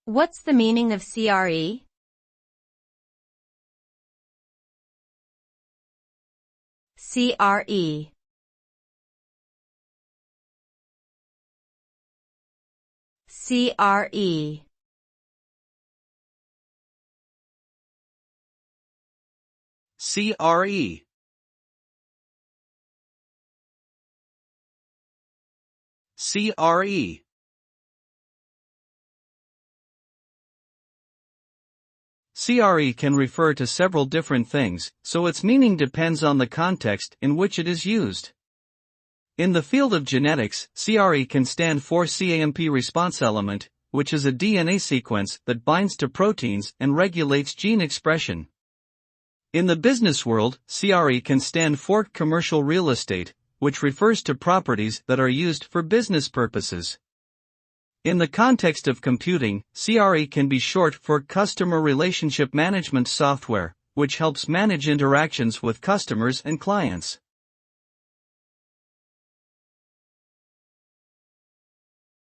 What's the meaning of CRE? CRE. CRE. CRE. CRE. CRE can refer to several different things, so its meaning depends on the context in which it is used. In the field of genetics, CRE can stand for cAMP response element, which is a DNA sequence that binds to proteins and regulates gene expression. In the business world, CRE can stand for commercial real estate, which refers to properties that are used for business purposes. In the context of computing, CRE can be short for Customer Relationship Management Software, which helps manage interactions with customers and clients.